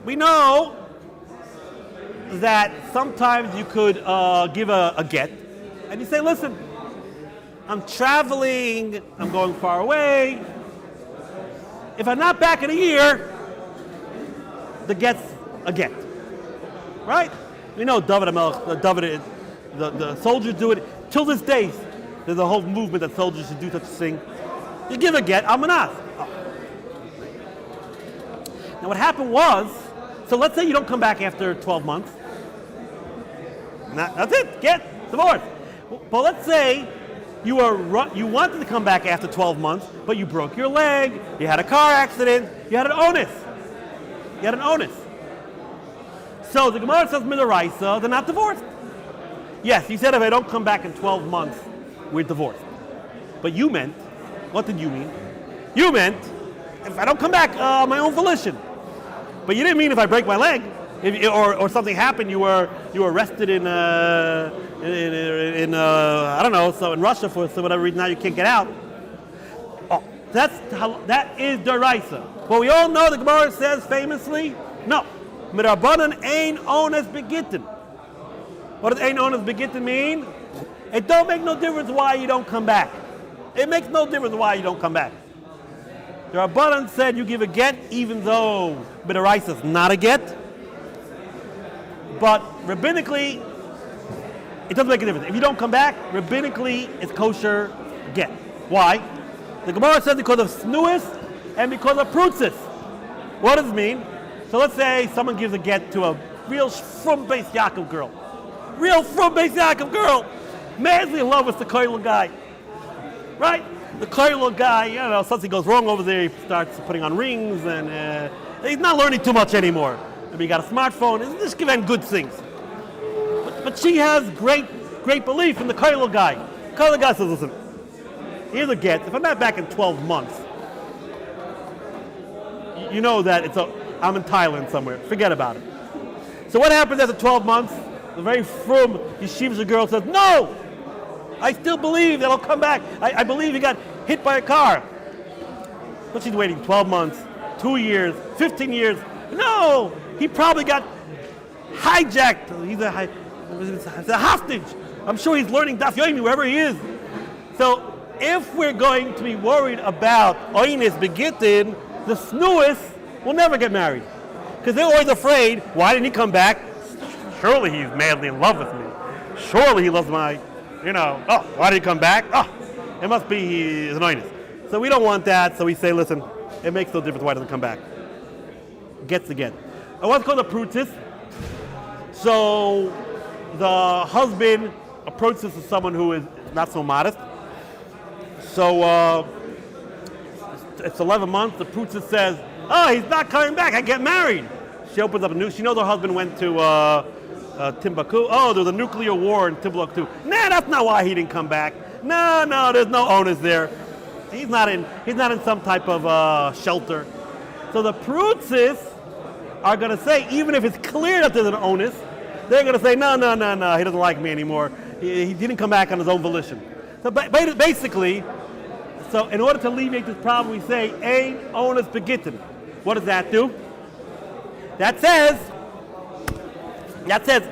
A: We know that sometimes you could give a get, and you say, "Listen, I'm traveling, I'm going far away. If I'm not back in a year, the get's a get." Right? We know the soldiers do it. Till this day, there's a whole movement that soldiers should do such a thing. You give a get, almanas. Oh. Now what happened was, so let's say you don't come back after 12 months. That's it, get, divorce. But let's say you wanted to come back after 12 months, but you broke your leg, you had a car accident, you had an onus. So the Gemara says Midaraisa, they're not divorced. Yes, you said if I don't come back in 12 months, we're divorced. But you meant, what did you mean? You meant if I don't come back on my own volition. But you didn't mean if I break my leg, or something happened. You were arrested in I don't know, so in Russia for whatever reason now you can't get out. Oh, that is Deraisa. Well, we all know the Gemara says famously, no. Mirabanan ein ones begitten. What does ein ones begitten mean? It don't make no difference why you don't come back. It makes no difference why you don't come back. The Rabbanan said you give a get even though Midaraisa is not a get. But rabbinically, it doesn't make a difference. If you don't come back, rabbinically, it's kosher get. Why? The Gemara says because of snuis and because of prutsis. What does it mean? So let's say someone gives a get to a real from Beis Yaakov girl. Madly in love with the Koil guy. Right? The Koil guy, something goes wrong over there, he starts putting on rings, and he's not learning too much anymore. Maybe he got a smartphone, he's just giving good things. But she has great belief in the Koil guy. The Koil guy says, "Listen, here's a get. If I'm not back in 12 months, you know that I'm in Thailand somewhere. Forget about it." So what happens after 12 months? The very frum yeshiva girl says, "No! I still believe that I'll come back. I believe he got hit by a car." But she's waiting 12 months, 2 years, 15 years. No! He probably got hijacked. He's a hostage. I'm sure he's learning Daf Yomi wherever he is. So if we're going to be worried about Oines Begittin, the snuis will never get married. Because they're always afraid, why didn't he come back? Surely he's madly in love with me. Surely he loves my, why did he come back? Oh, it must be he's an Oines. So we don't want that, so we say, listen, it makes no difference why he doesn't come back. Gets again. And what's called a prutis. So the husband approaches to someone who is not so modest. So it's 11 months. The princess says, "Oh, he's not coming back. I get married." She opens up a new. She knows her husband went to Timbuktu. Oh, there's a nuclear war in Timbuktu. Nah, that's not why he didn't come back. No, there's no onus there. He's not in some type of shelter. So the prutzis are going to say, even if it's clear that there's an onus, they're going to say, no, he doesn't like me anymore. He didn't come back on his own volition. So basically, so in order to alleviate this problem, we say, ein onus begitten. What does that do? That says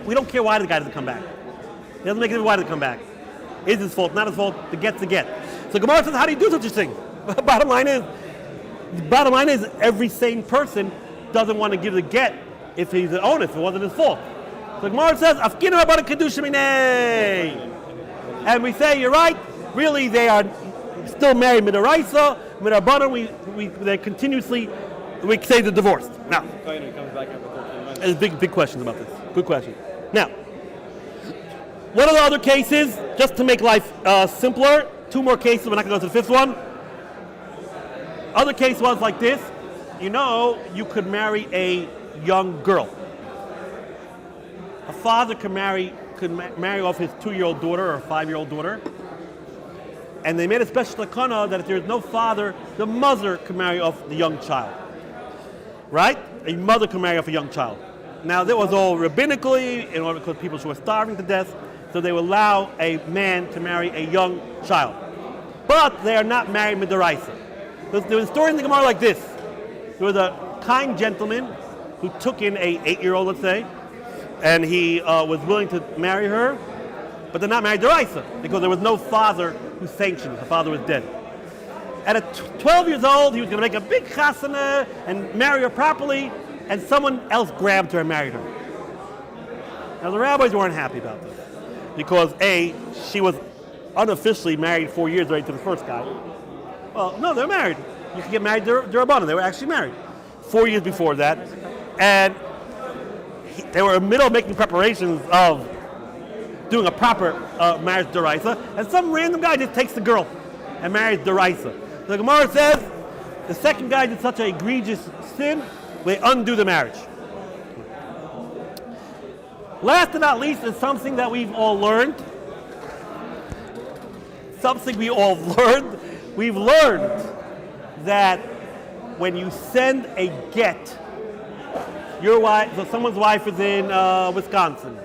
A: we don't care why the guy doesn't come back. It doesn't make it why doesn't come back. Is his fault, not his fault, the get's a get. So Gemara says, how do you do such a thing? Bottom line is, every sane person doesn't want to give the get if he's an onus, if it wasn't his fault. So Gemara says, Afkinu about a kedusha minei. And we say, you're right, really they are still married midaraisa, midarabana, they continuously, we say they're divorced. Now, there's big questions about this. Good question. Now, what are the other cases? Just to make life simpler, 2 more cases, we're not going to go to the 5th one. Other case was like this. You could marry a young girl. A father could marry off his 2-year-old daughter or a 5-year-old daughter. And they made a special takana that if there's no father, the mother can marry off the young child. Right? A mother can marry off a young child. Now, that was all rabbinically, in order because people were starving to death, so they would allow a man to marry a young child. But they are not married midaraisa. There was a story in the Gemara like this. There was a kind gentleman who took in a 8-year-old, let's say, and he was willing to marry her, but they're not married deraisa because there was no father who sanctioned. The father was dead. At 12 years old, he was going to make a big chasana and marry her properly, and someone else grabbed her and married her. Now the rabbis weren't happy about this because A, she was unofficially married 4 years already to the first guy. Well, no, they're married. You can get married to Rabbanan. They were actually married 4 years before that. And they were in the middle of making preparations of doing a proper marriage deraisa, and some random guy just takes the girl and marries deraisa. The Gemara says the second guy did such an egregious sin, they undo the marriage. Last but not least is something that we've all learned. We've learned that when you send a get, your wife, so someone's wife is in Wisconsin,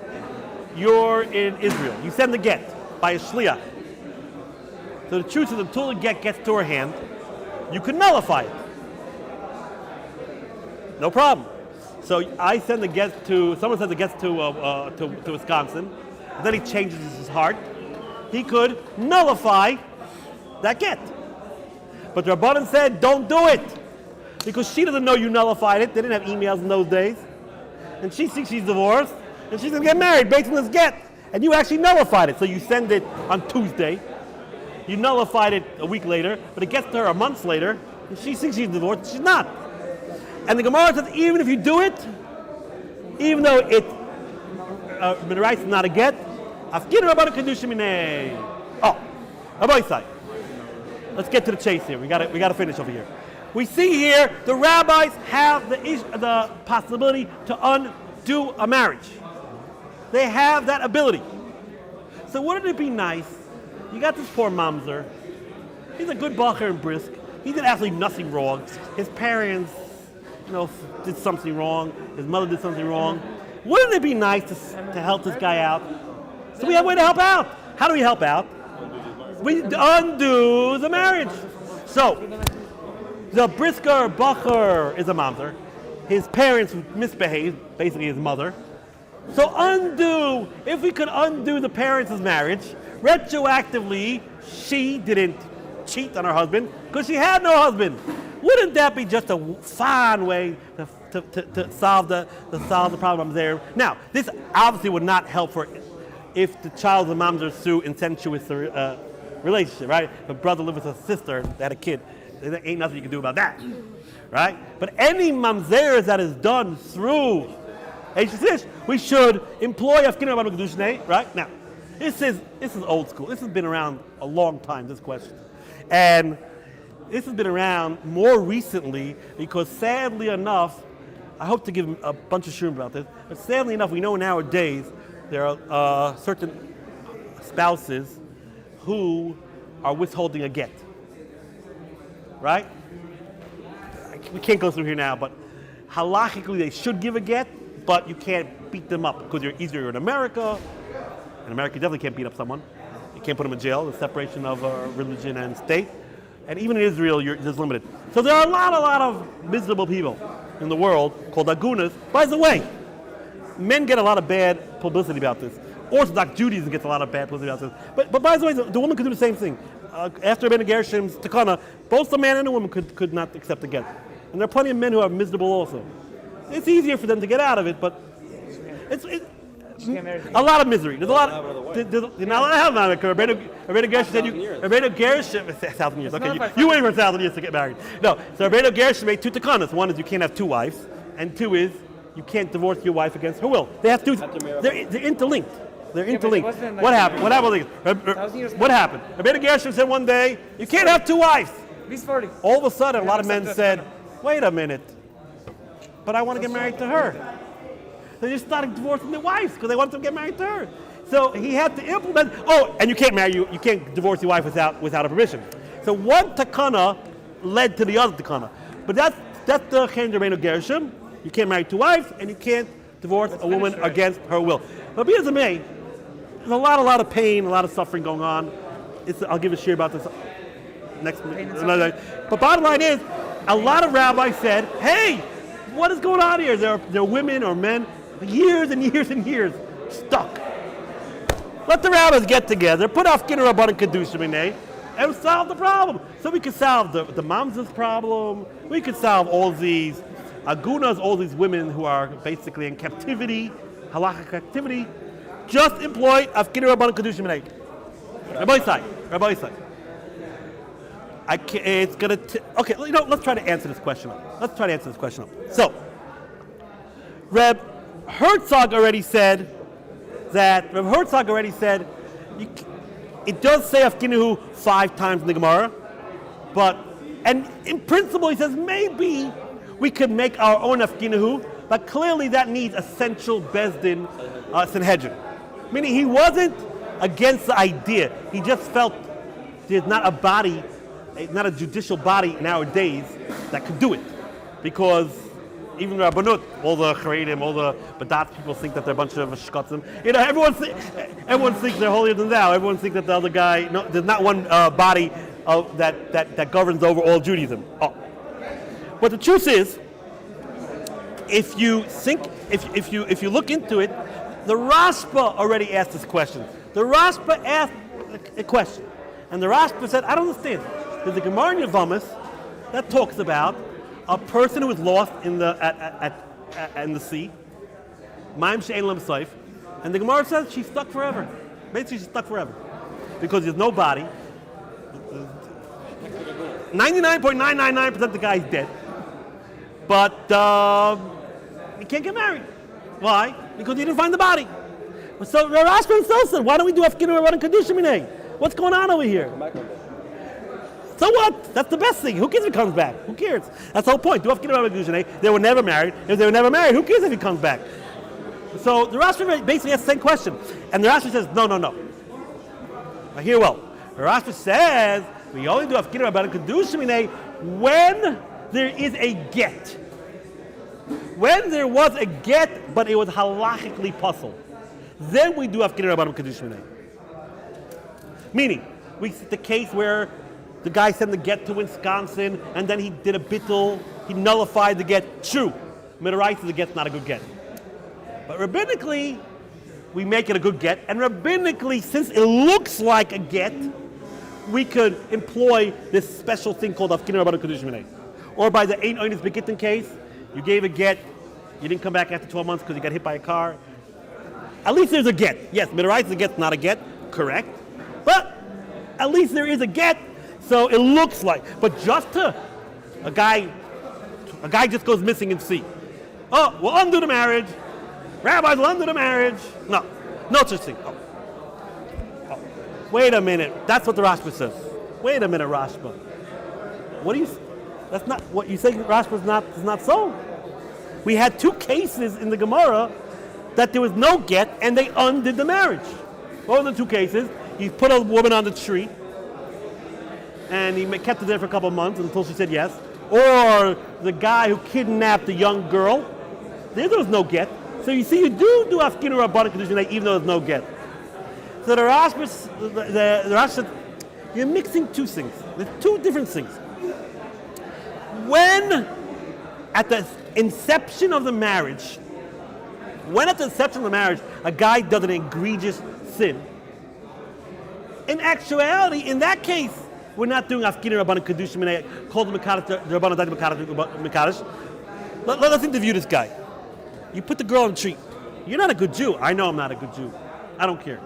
A: you're in Israel, you send the get by a shliach. So the truth is, until the get gets to her hand, you can nullify it. No problem. So I send the get someone sends the get to Wisconsin, and then he changes his heart. He could nullify that get. But the Rabbanan said, don't do it. Because she doesn't know you nullified it. They didn't have emails in those days. And she thinks she's divorced, and she's going to get married based on this get. And you actually nullified it. So you send it on Tuesday. You nullified it a week later, but it gets to her a month later, and she thinks she's divorced. She's not. And the Gemara says, even if you do it, even though it's midaraisa, not a get, afkinu about a kedusha minei. Oh, Rabbi side. Let's get to the chase here. We got to finish over here. We see here the rabbis have the possibility to undo a marriage. They have that ability. So wouldn't it be nice? You got this poor Mamzer. He's a good bacher and brisk. He did absolutely nothing wrong. His parents, did something wrong. His mother did something wrong. Wouldn't it be nice to help this guy out? So we have a way to help out. How do we help out? We undo the marriage. So, the brisker bacher is a mamzer. His parents misbehaved, basically his mother. So if we could undo the parents' marriage, retroactively, she didn't cheat on her husband because she had no husband. Wouldn't that be just a fine way to solve the problem there? Now, this obviously would not help for if the child and mamzer sue incestuous relationship, right? If a brother lived with a sister that had a kid, there ain't nothing you can do about that, right? But any mamzer that is done through we should employ Afkinu Rabbanan Kedushin, right? Now, this is old school. This has been around a long time, this question. And this has been around more recently because sadly enough, I hope to give a bunch of shurim about this, but sadly enough, we know nowadays there are certain spouses who are withholding a get. Right? We can't go through here now, but halachically they should give a get, but you can't beat them up because you're in America. In America, you definitely can't beat up someone. You can't put them in jail, the separation of religion and state. And even in Israel, there's limited. So there are a lot of miserable people in the world called agunas. By the way, men get a lot of bad publicity about this. Orthodox Judaism gets a lot of bad publicity about this. But by the way, the woman could do the same thing. After Rabbeinu Gershom's Takana, both the man and the woman could not accept the get. And there are plenty of men who are miserable also. It's easier for them to get out of it, but it's a lot of misery. There's a lot. You're not allowed to have America. Rabbeinu Gershom said Rabbeinu Gershom 1,000 years. Okay, you waited for 1,000 years to get married. No, so Rabbeinu Gershom made two takanas. One is you can't have two wives, and two is you can't divorce your wife against her will. They have to. They're interlinked. They're interlinked. What happened? What happened? What happened? Rabbeinu Gershom said one day you can't have two wives. All of a sudden, a lot of men said, "Wait a minute, but I want to get married to her." They just started divorcing their wives because they wanted to get married to her. So he had to implement. Oh, and you can't divorce your wife without a permission. So one takana led to the other takana. But that's the Chen Rabbeinu Gershom. You can't marry two wives, and you can't divorce a woman against her will. But be as it may, there's a lot of pain, a lot of suffering going on. I'll give a share about this next. But bottom line is, a lot of rabbis said, "Hey, what is going on here? There are women or men." Years and years and years stuck. Let the rabbis get together, put Afkinu Rabbanan Kedushin, and solve the problem. So we could solve the Mamzer's problem. We could solve all these agunas, all these women who are basically in captivity, halacha captivity. Just employ Afkinu Rabbanan Kedushin. Rabbi Isai. It's gonna. Okay, let's try to answer this question. So, Reb Herzog already said it does say Afkinu 5 times in the Gemara, and in principle he says maybe we could make our own Afkinu, but clearly that needs essential Bezdin Sanhedrin. Meaning he wasn't against the idea, he just felt there's not a body, not a judicial body nowadays that could do it, because even the Rabbanut, all the Charedim, all the Badat people think that they're a bunch of shkotzim. Everyone thinks they're holier than thou. Everyone thinks that the other guy. No, there's not one body that governs over all Judaism. Oh. But the truth is, if you look into it, the Rashba already asked this question. The Rashba asked a question, and the Rashba said, "I don't understand. There's a Gemara in Yevamos that talks about a person who was lost in the sea, Ma'im she'ein lam soif, and the Gemara says she's stuck forever. Basically, she's stuck forever because there's no body. 99.999% of the guy's dead, but he can't get married. Why? Because he didn't find the body. So Rav said, "Why don't we do Afkinu Rabbanan Kedushin? What's going on over here?" So what? That's the best thing. Who cares if he comes back? Who cares? That's the whole point. Do Afkinu Rabbanan Kedushin. They were never married. If they were never married, who cares if he comes back? So the Rashi basically asks the same question. And the Rashi says, no. Now hear well. The Rashi says, we only do Afkinu Rabbanan Kedushin when there is a get. When there was a get, but it was halachically puzzled. Then we do Afkinu Rabbanan Kedushin. Meaning, we see the case where the guy sent the get to Wisconsin, and then he did a bittul, he nullified the get. True. Midaraita, the get's not a good get. But rabbinically, we make it a good get, and rabbinically, since it looks like a get, we could employ this special thing called Afkinu Rabbanan Kedushin. Or by the Ein Oines Begitten case, you gave a get, you didn't come back after 12 months because you got hit by a car. At least there's a get. Yes, Midaraita, the get's not a get, correct. But at least there is a get. So it looks like, but just a guy just goes missing in sea. Oh, we'll undo the marriage. Rabbis will undo the marriage. No such thing. Wait a minute. That's what the Rashba says. Wait a minute, Rashba. What do you? That's not what you say. Rashba is not so. We had 2 cases in the Gemara that there was no get and they undid the marriage. What were the 2 cases? He put a woman on the tree and he kept her there for a couple of months until she said yes. Or the guy who kidnapped the young girl. There was no get. So you see, you do Afkinu Rabbinic condition even though there's no get. So the Rashba said, you're mixing 2 things. There's 2 different things. When at the inception of the marriage, a guy does an egregious sin, in actuality, in that case, we're not doing Afkinu Rabbinic Kedushim called the Mekadosh. Let's interview this guy. You put the girl on the tree. You're not a good Jew. I know I'm not a good Jew. I don't care.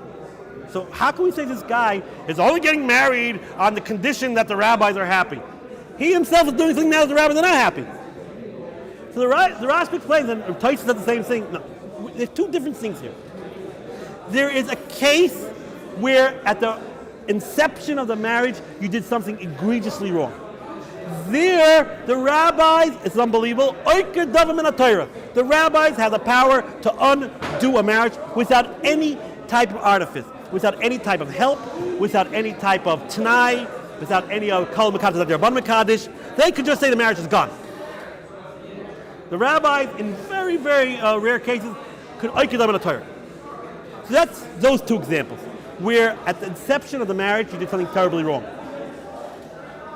A: So how can we say this guy is only getting married on the condition that the rabbis are happy? He himself is doing something now that the rabbis are not happy. So the Rashba explains, and Taisa said the same thing. No, there's 2 different things here. There is a case where at the inception of the marriage, you did something egregiously wrong. There, the rabbis, it's unbelievable, the rabbis have the power to undo a marriage without any type of artifice, without any type of help, without any type of t'nai, without any of kol mekadosh that they're ban mekadosh. They could just say the marriage is gone. The rabbis, in very, very rare cases, could oiked them in a Torah. So that's those 2 examples, where at the inception of the marriage, you did something terribly wrong.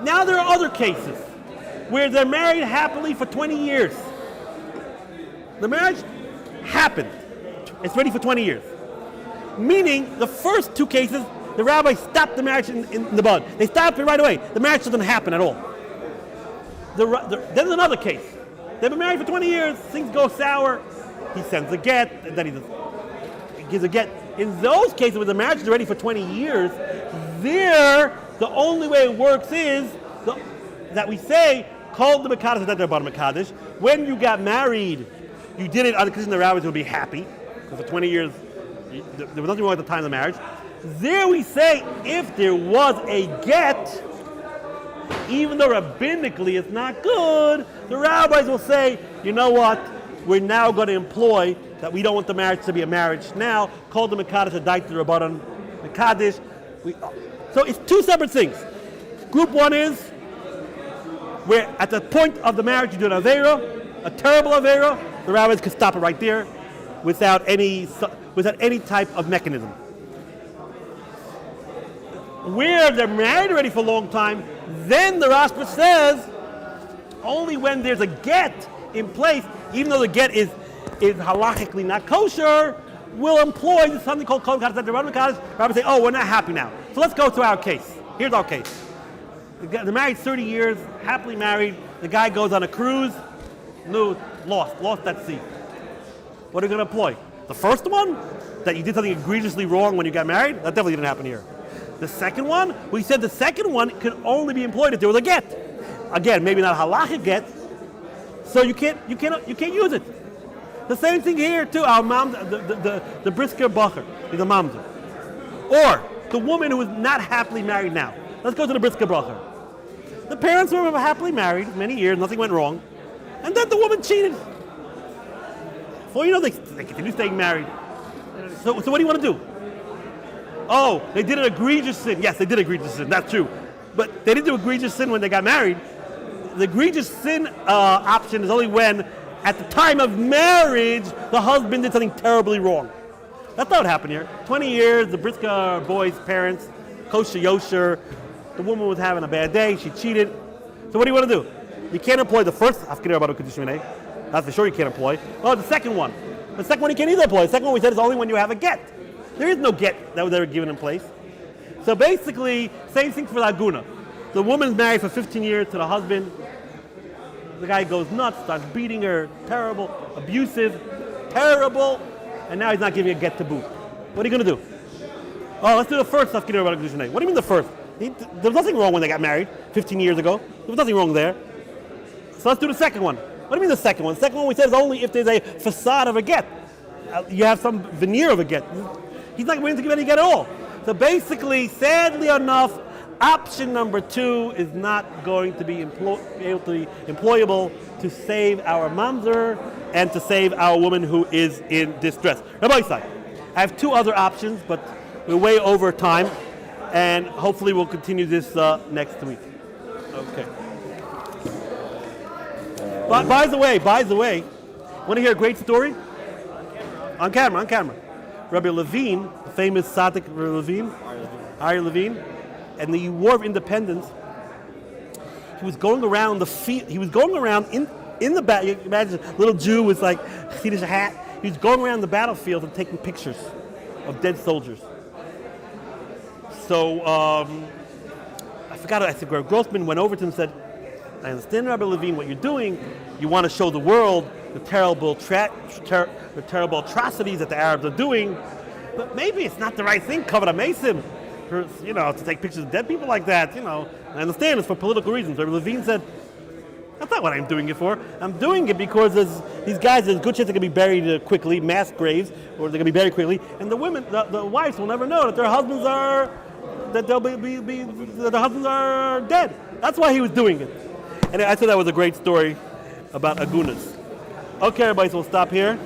A: Now there are other cases where they're married happily for 20 years. The marriage happened. It's ready for 20 years. Meaning, the first 2 cases, the rabbis stopped the marriage in the bud. They stopped it right away. The marriage doesn't happen at all. Then there's another case. They've been married for 20 years. Things go sour. He sends a get, and then he gives a get. In those cases where the marriage is ready for 20 years, there, the only way it works is that we say, call the Mekadosh that they're about Mekadosh. When you got married, you did it on the condition the rabbis would be happy, because for 20 years, there was nothing wrong at the time of the marriage. There we say, if there was a get, even though rabbinically it's not good, the rabbis will say, you know what, we're now going to employ that we don't want the marriage to be a marriage now, call the Mekadosh a daik to Rabbanan Mekadosh. So it's 2 separate things. Group 1 is where at the point of the marriage you do an Aveira, a terrible Aveira, the rabbis can stop it right there without any type of mechanism. Where they're married already for a long time, then the Rashba says only when there's a get in place, even though the get is halachically not kosher, we'll employ something called kol mekadosh. The rabbis say, oh, we're not happy now. So let's go to our case. Here's our case. They're married 30 years, happily married. The guy goes on a cruise, lost at sea. What are you going to employ? The first one, that you did something egregiously wrong when you got married? That definitely didn't happen here. The second one, we said the second one could only be employed if there was a get. Again, maybe not a halachic get, so you can't use it. The same thing here too. Our mom, the brisker bacher, is a mamzer, or the woman who is not happily married now. Let's go to the brisker bacher. The parents were happily married many years, nothing went wrong, and then the woman cheated. Before you know, they continue staying married. So what do you want to do? Oh, they did an egregious sin. Yes, they did egregious sin. That's true. But they didn't do egregious sin when they got married. The egregious sin option is only when, at the time of marriage, the husband did something terribly wrong. That's not what happened here. 20 years, the Briska boy's parents, kosher yosher, the woman was having a bad day, she cheated. So what do you want to do? You can't employ the first Afkir Rabbanan Kedushin. That's for sure you can't employ. Oh, the second one. The second one you can't either employ. The second one we said is only when you have a get. There is no get that was ever given in place. So basically, same thing for the Aguna. The woman's married for 15 years to the husband. The guy goes nuts, starts beating her, terrible, abusive, terrible, and now he's not giving a get to boot. What are you going to do? Oh, let's do the first Afkir Rabbanan Kedushin. What do you mean the first? There was nothing wrong when they got married 15 years ago. There was nothing wrong there. So let's do the second one. What do you mean the second one? The second one we said is only if there's a facade of a get. you have some veneer of a get. He's not willing to give any get at all. So basically, sadly enough, option number 2 is not going to be able to be employable to save our mamzer and to save our woman who is in distress. Rabbi Isai, I have 2 other options, but we're way over time, and hopefully we'll continue this next week. Okay. But by the way, want to hear a great story? On camera. Rabbi Levine, the famous Tzaddik Rabbi Levine, Ari Levine, and the War of Independence, he was going around the field. He was going around in the battle. You imagine a little Jew with like Swedish hat. He was going around the battlefield and taking pictures of dead soldiers. So I forgot. I think Grossman went over to him and said, "I understand, Rabbi Levine, what you're doing. You want to show the world the terrible atrocities that the Arabs are doing, but maybe it's not the right thing, covered a mason, to take pictures of dead people like that. I understand it's for political reasons." Rabbi Levine said, "That's not what I'm doing it for. I'm doing it because these guys, there's a good chance they're going to be buried quickly, mass graves, or they're going to be buried quickly, and the women, the wives will never know that their husbands are that their husbands are dead. That's why he was doing it." And I thought that was a great story about agunas. Okay, everybody, so we'll stop here.